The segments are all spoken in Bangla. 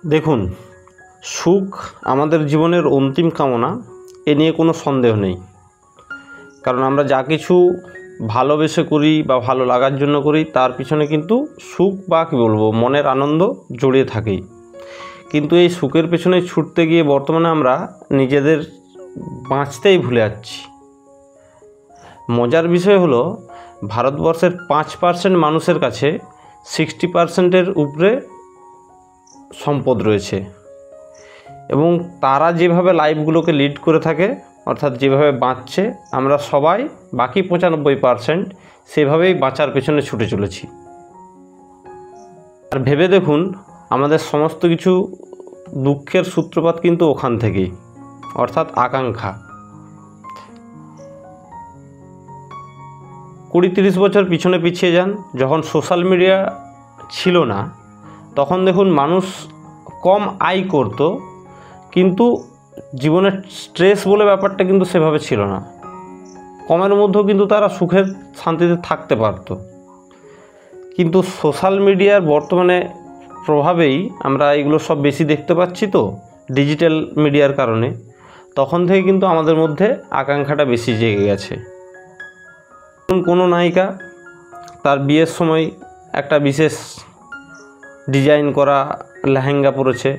দেখুন, সুখ আমাদের জীবনের অন্তিম কামনা, এ নিয়ে কোনো সন্দেহ নেই। কারণ আমরা যা কিছু ভালোবেসে করি বা ভালো লাগার জন্য করি, তার পিছনে কিন্তু সুখ বা কী বলবো, মনের আনন্দ জড়িয়ে থাকেই। কিন্তু এই সুখের পেছনে ছুটতে গিয়ে বর্তমানে আমরা নিজেদের বাঁচতেই ভুলে যাচ্ছি। মজার বিষয় হলো, ভারতবর্ষের 5% মানুষের কাছে 60%-এর উপরে সম্পদ রয়েছে, এবং তারা যেভাবে লাইফগুলোকে লিড করে থাকে, অর্থাৎ যেভাবে বাঁচছে, আমরা সবাই বাকি 95% সেভাবেই বাঁচার পেছনে ছুটে চলেছি। আর ভেবে দেখুন, আমাদের সমস্ত কিছু দুঃখের সূত্রপাত কিন্তু ওখান থেকেই, অর্থাৎ আকাঙ্ক্ষা। 20-30 বছর পিছনে পিছিয়ে যান, যখন সোশ্যাল মিডিয়া ছিল না, তখন দেখুন মানুষ কম আয় করত, কিন্তু জীবনের স্ট্রেস বলে ব্যাপারটা কিন্তু সেভাবে ছিল না। কমের মধ্যেও কিন্তু তারা সুখের শান্তিতে থাকতে পারত। কিন্তু সোশ্যাল মিডিয়ার বর্তমানে প্রভাবেই আমরা এগুলো সব বেশি দেখতে পাচ্ছি, তো ডিজিটাল মিডিয়ার কারণে তখন থেকে কিন্তু আমাদের মধ্যে আকাঙ্ক্ষাটা বেশি জেগে গেছে। কোনো নায়িকা তার বিয়ের সময় একটা বিশেষ ডিজাইন করা লেহেঙ্গা পরেছে,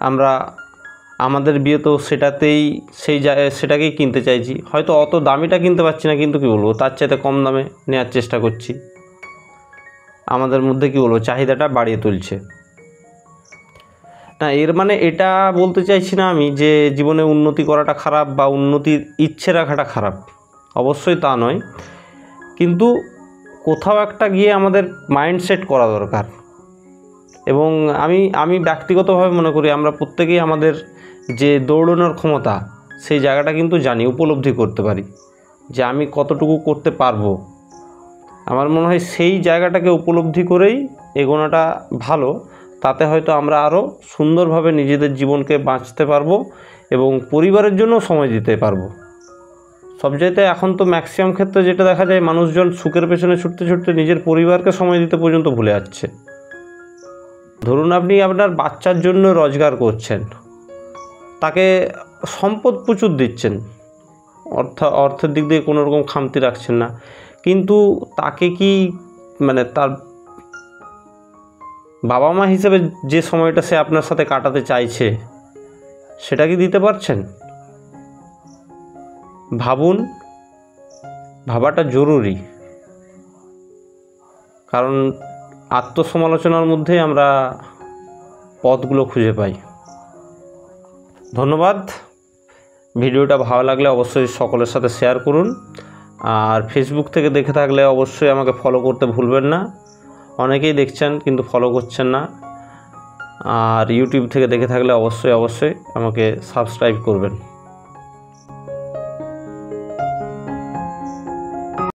আমরা আমাদের বিয়েতেও সেটাকেই কিনতে চাইছি। হয়তো অত দামিটা কিনতে পারছি না, কিন্তু কী বলবো, তার চাইতে কম দামে নেওয়ার চেষ্টা করছি। আমাদের মধ্যে কী বলবো, চাহিদাটা বাড়িয়ে তুলছে। না, এর মানে এটা বলতে চাইছি না আমি যে জীবনে উন্নতি করাটা খারাপ বা উন্নতির ইচ্ছে রাখাটা খারাপ, অবশ্যই তা নয়। কিন্তু কোথাও একটা গিয়ে আমাদের মাইন্ডসেট করা দরকার। এবং আমি ব্যক্তিগতভাবে মনে করি, আমরা প্রত্যেকেই আমাদের যে দৌড়ানোর ক্ষমতা, সেই জায়গাটা কিন্তু জানি, উপলব্ধি করতে পারি যে আমি কতটুকু করতে পারবো। আমার মনে হয় সেই জায়গাটাকে উপলব্ধি করেই এগোনোটা ভালো। তাতে হয়তো আমরা আরও সুন্দরভাবে নিজেদের জীবনকে বাঁচতে পারবো এবং পরিবারের জন্য সময় দিতে পারবো। সবচাইতে এখন তো ম্যাক্সিমাম ক্ষেত্রে যেটা দেখা যায়, মানুষজন সুখের পেছনে ছুটতে ছুটতে নিজের পরিবারকে সময় দিতে পর্যন্ত ভুলে যাচ্ছে। ধরুন, আপনি আপনার বাচ্চার জন্য রোজগার করছেন, তাকে সম্পদ প্রচুর দিচ্ছেন, অর্থের দিক দিয়ে কোনো রকম খামতি রাখছেন না, কিন্তু তাকে কি তার বাবা মা হিসেবে যে সময়টা সে আপনার সাথে কাটাতে চাইছে, সেটা কি দিতে পারছেন? ভাবুন, ভাবাটা জরুরি। কারণ আত্মসমালোচনার মধ্যেই আমরা পথগুলো খুঁজে পাই। ধন্যবাদ। ভিডিওটা ভালো লাগলে অবশ্যই সকলের সাথে শেয়ার করুন। আর ফেসবুক থেকে দেখে থাকলে অবশ্যই আমাকে ফলো করতে ভুলবেন না। অনেকেই দেখছেন কিন্তু ফলো করছেন না। আর ইউটিউব থেকে দেখে থাকলে অবশ্যই আমাকে সাবস্ক্রাইব করবেন।